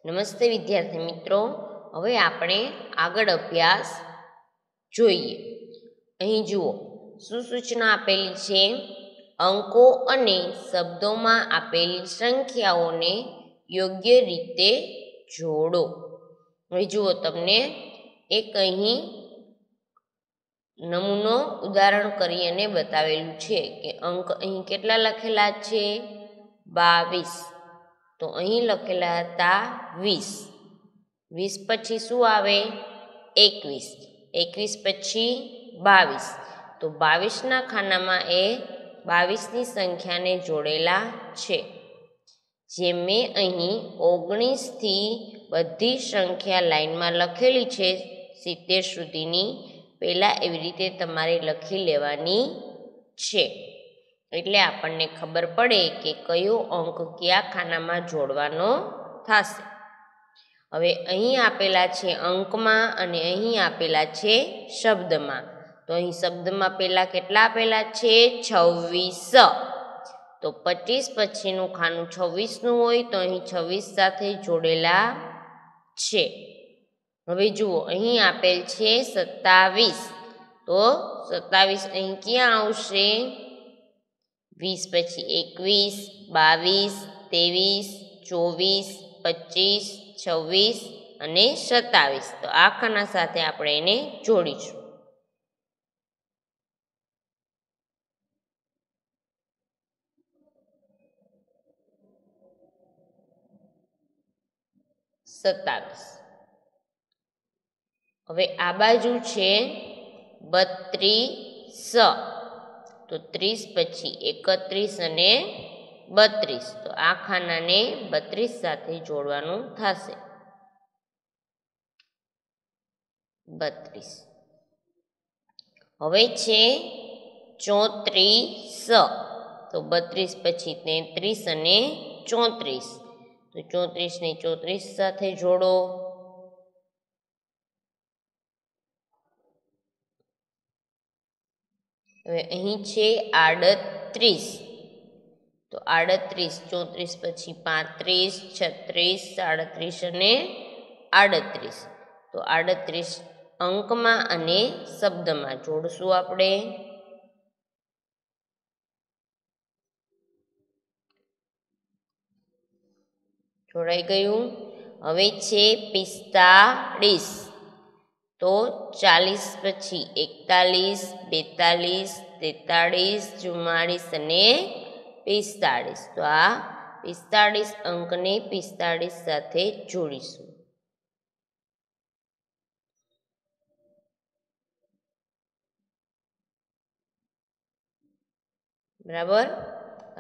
નમસ્તે વિદ્યાર્થી મિત્રો, હવે આપણે આગળ અભ્યાસ જોઈએ. અહીં જુઓ, શું સૂચના આપેલી છે? અંકો અને શબ્દોમાં આપેલી સંખ્યાઓને યોગ્ય રીતે જોડો. હવે જુઓ, તમને એક અહીં નમૂનો ઉદાહરણ કરી અને બતાવેલું છે કે અંક અહીં કેટલા લખેલા છે? 22. તો અહીં લખેલા હતા 20. 20 પછી શું આવે? 21. 21 પછી 22. તો 22ના ખાનામાં એ 22ની સંખ્યાને જોડેલા છે. જે મેં અહીં 19થી બધી સંખ્યા લાઈનમાં લખેલી છે 70 સુધીની, પહેલાં એવી રીતે તમારે લખી લેવાની છે. એટલે આપણને ખબર પડે કે કયો અંક કયા ખાનામાં જોડવાનો થશે. હવે અહીં આપેલા છે અંકમાં અને અહીં આપેલા છે શબ્દમાં. તો અહીં શબ્દમાં પહેલાં કેટલા આપેલા છે? 26. તો 25 પછીનું ખાનું 26નું હોય, તો અહીં 26 સાથે જોડેલા છે. હવે જુઓ, અહીં આપેલ છે 27. તો 27 અહીં ક્યાં આવશે? 20 પછી 21, 22, 23, 24, 26 અને 27. તો આ ખાના સાથે આપણે એને જોડીશું. હવે આ બાજુ છે 32. તો 30 પછી 31 અને 32. તો આ ખાનાને 32 સાથે જોડવાનું થશે. 32. હવે છે 34. તો 32 પછી 33 અને 34. તો 34 ને 34 સાથે જોડો. હવે અહીં છે 38. તો 38, 34 પછી 35, 36, 37 અને 38. તો 38 અંકમાં અને શબ્દમાં જોડશું આપણે. જોડાઈ ગયું. હવે છે 45. તો 40 પછી 41, 42, 43, 44 અને 45. તો આ 45 અંકને 45 સાથે જોડીશું. બરાબર.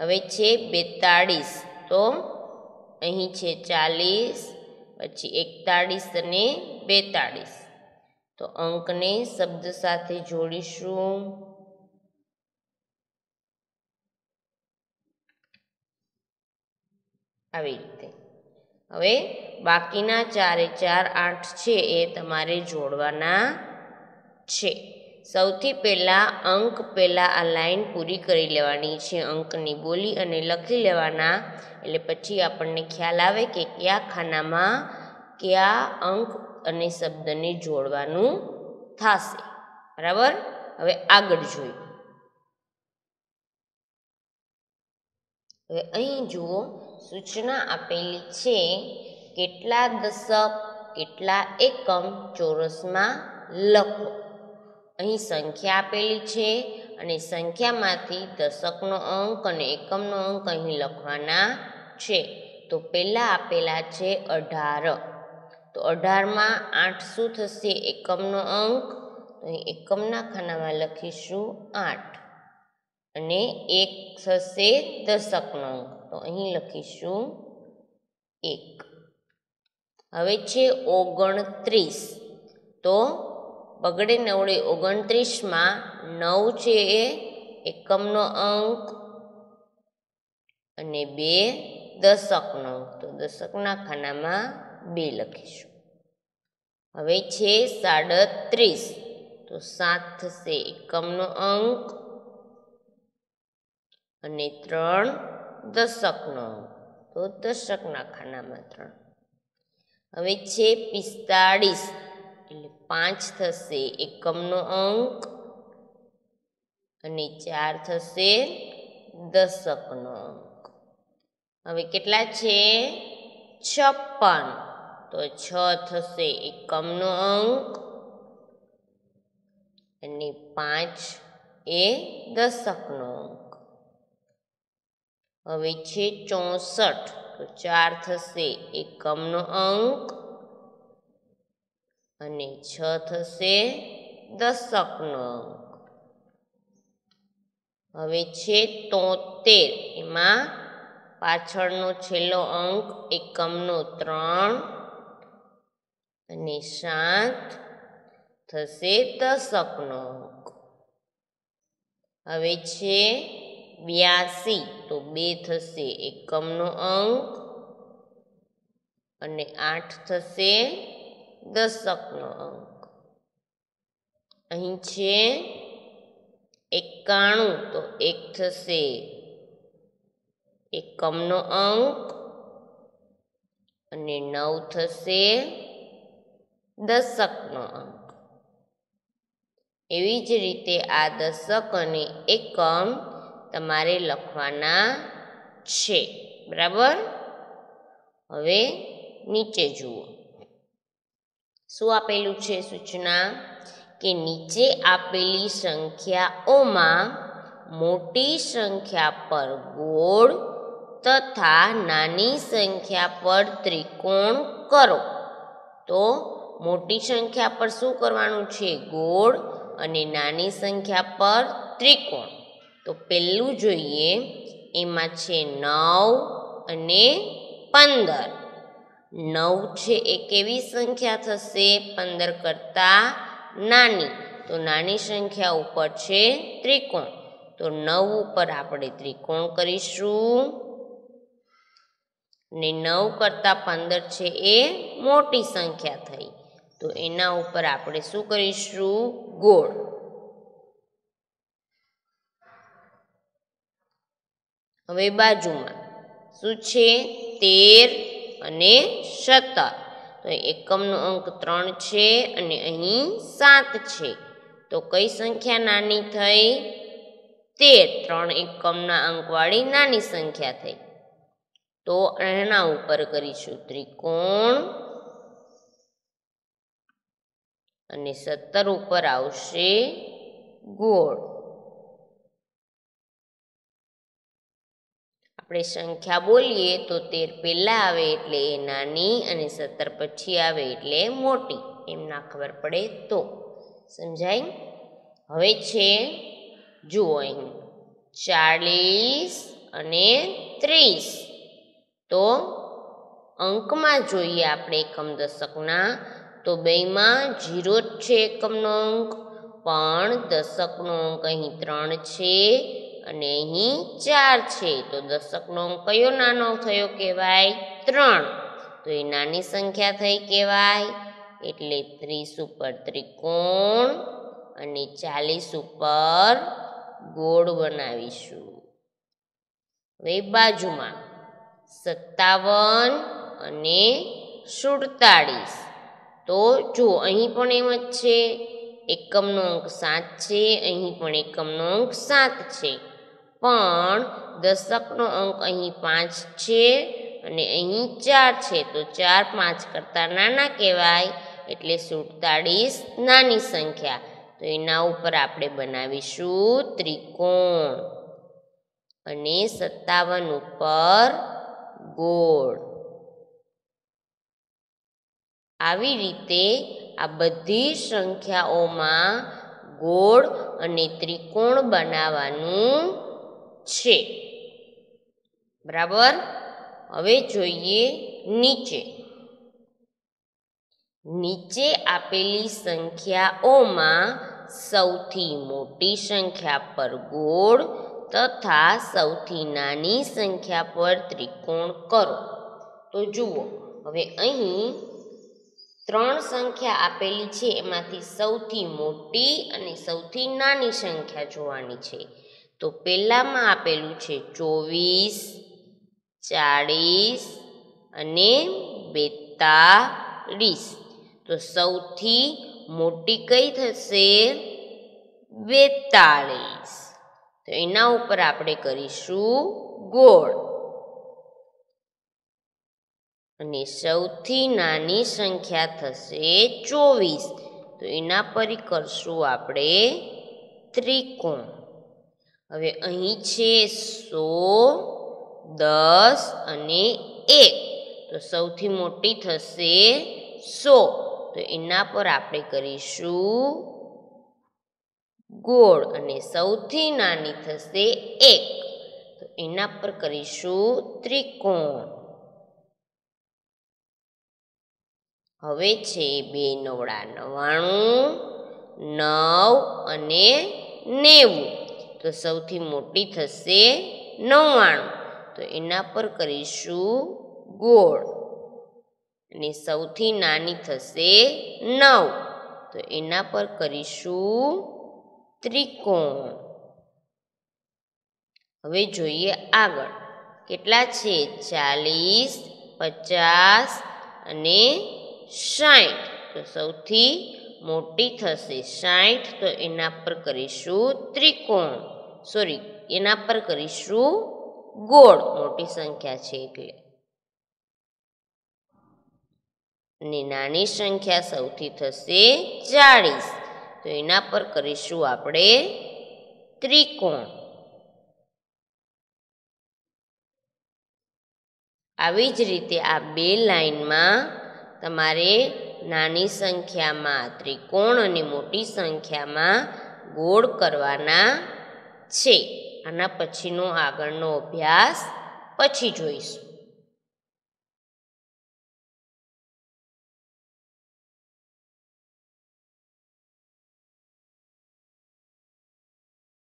હવે છે 42. તો અહીં છે 40, પછી 41 અને 42. તો અંકને શબ્દ સાથે જોડીશું. આવી રીતે. હવે બાકીના 4 એ 4, 8 છે એ તમારે જોડવાના છે. સૌથી પહેલાં અંક પહેલાં આ લાઈન પૂરી કરી લેવાની છે, અંકની બોલી અને લખી લેવાના. એટલે પછી આપણને ખ્યાલ આવે કે કયા ખાનામાં કયા અંક અને શબ્દને જોડવાનું થશે. બરાબર. હવે આગળ જોઈએ. હવે અહીં જુઓ, સૂચના આપેલી છે કેટલા દશક કેટલા એકમ ચોરસમાં લખો. અહીં સંખ્યા આપેલી છે અને સંખ્યામાંથી દશકનો અંક અને એકમનો અંક અહીં લખવાના છે. તો પહેલાં આપેલા છે 18. તો 18માં 8 શું થશે? એકમનો અંક. તો અહીં એકમના ખાનામાં લખીશું 8. અને 1 થશે દશકનો અંક. તો અહીં લખીશું 1. હવે છે 29. તો બગડે નવડે 29માં 9 છે એ એકમનો અંક અને 2 દશકનો અંક. તો દશકના ખાનામાં 2 લખીશું. હવે છે 37. તો 7 થશે એકમનો અંક અને 3 દશકનો અંક. તો દશકના ખાનામાં 3. હવે છે 45 એટલે 5 થશે એકમનો અંક અને 4 થશે દશકનો અંક. હવે કેટલા છે 56 તો 6 થશે એકમનો અંક અને 5 એ દશકનો અંક. હવે છે 64 તો 4 થશે એકમનો અંક અને 6 થશે દશકનો અંક. હવે છે 73 એમાં પાછળનો છેલ્લો અંક એકમનો 3 અને 7 થશે દશકનો અંક. હવે છે 82 તો 2 થશે એકમનો અંક અને 8 થશે દશકનો અંક. અહીં છે 91 તો 1 થશે એકમનો અંક અને 9 થશે દશકનો અંક. એવી જ રીતે આ દશક અને એકમ તમારે લખવાના છે. બરાબર. હવે નીચે જુઓ શું આપેલું છે સૂચના કે નીચે આપેલી સંખ્યાઓમાં મોટી સંખ્યા પર ગોળ તથા નાની સંખ્યા પર ત્રિકોણ કરો. તો મોટી સંખ્યા પર શું કરવાનું છે ગોળ અને નાની સંખ્યા પર ત્રિકોણ. તો પહેલું જોઈએ એમાં છે 9 અને 15. 9 છે એ કેવી સંખ્યા થશે 15 કરતાં નાની. તો નાની સંખ્યા ઉપર છે ત્રિકોણ. તો 9 ઉપર આપણે ત્રિકોણ કરીશું ને 9 કરતાં 15 છે એ મોટી સંખ્યા થઈ. તો એના ઉપર આપણે શું કરીશું ગોળ. હવે બાજુમાં શું છે 13 અને 17. તો એકમનો અંક 3 છે અને અહીં 7 છે. તો કઈ સંખ્યા નાની થઈ 13. 3 એકમના અંકવાળી નાની સંખ્યા થઈ. તો એના ઉપર કરીશું ત્રિકોણ અને 17 ઉપર આવશે ગોળ. આપણે સંખ્યા બોલીએ તો 13 પહેલા આવે એટલે એ નાની અને 17 પછી આવે એટલે મોટી. એમ ના ખબર પડે તો સમજાય. હવે છે જુઓ અહીં 40 અને 30. તો અંકમાં જોઈએ આપણે એકમ દશકના તો બેમાં 0 જ છે એકમનો અંક પણ દશકનો અંક અહીં 3 છે અને અહીં 4 છે. તો દશકનો અંક કયો નાનો થયો કહેવાય 3. તો એ નાની સંખ્યા થઈ કહેવાય. એટલે 30 ઉપર ત્રિકોણ અને 40 ઉપર ગોળ બનાવીશું. હવે બાજુમાં 57 અને 47. તો જો અહીં પણ એમ જ છે એકમનો અંક 7 છે અહીં પણ એકમનો અંક 7 છે પણ દશકનો અંક અહીં 5 છે અને અહીં 4 છે. તો 4 5 કરતાં નાના કહેવાય એટલે 47 નાની સંખ્યા. તો એના ઉપર આપણે બનાવીશું ત્રિકોણ અને 57 ઉપર ગોળ. આવી રીતે આ બધી સંખ્યાઓમાં ગોળ અને ત્રિકોણ બનાવવાનું છે. બરાબર. હવે જોઈએ નીચે. નીચે આપેલી સંખ્યાઓમાં સૌથી મોટી સંખ્યા પર ગોળ તથા સૌથી નાની સંખ્યા પર ત્રિકોણ કરો. તો જુઓ હવે અહીં 3 સંખ્યા આપેલી છે એમાંથી સૌથી મોટી અને સૌથી નાની સંખ્યા જોવાની છે. તો પહેલામાં આપેલું છે 24, 40 અને 42 42 તો સૌથી મોટી કઈ થશે 42 તો એના ઉપર આપણે કરીશું ગોળ અને સૌથી નાની સંખ્યા થશે 24 તો એના પર કરશું આપણે ત્રિકોણ હવે અહીં છે 100 10 અને 1 તો સૌથી મોટી થશે 100 તો એના પર આપણે કરીશું ગોળ અને સૌથી નાની થશે 1 તો એના પર કરીશું ત્રિકોણ હવે છે 2 નવડા 99 9 અને 90 તો સૌથી મોટી થશે 99 તો એના પર કરીશું ગોળ અને સૌથી નાની થશે 9 તો એના પર કરીશું ત્રિકોણ હવે જોઈએ આગળ કેટલા છે 40 50 અને 60 તો સૌથી મોટી થશે 60 તો એના પર કરીશું ત્રિકોણ એના પર કરીશું ગોળ મોટી સંખ્યા છે એટલે અને નાની સંખ્યા સૌથી થશે 40 તો એના પર કરીશું આપણે ત્રિકોણ આવી જ રીતે આ બે લાઈનમાં તમારે નાની સંખ્યામાં ત્રિકોણ અને મોટી સંખ્યામાં ગોળ કરવાના છે આના પછીનો આગળનો અભ્યાસ પછી જોઈશું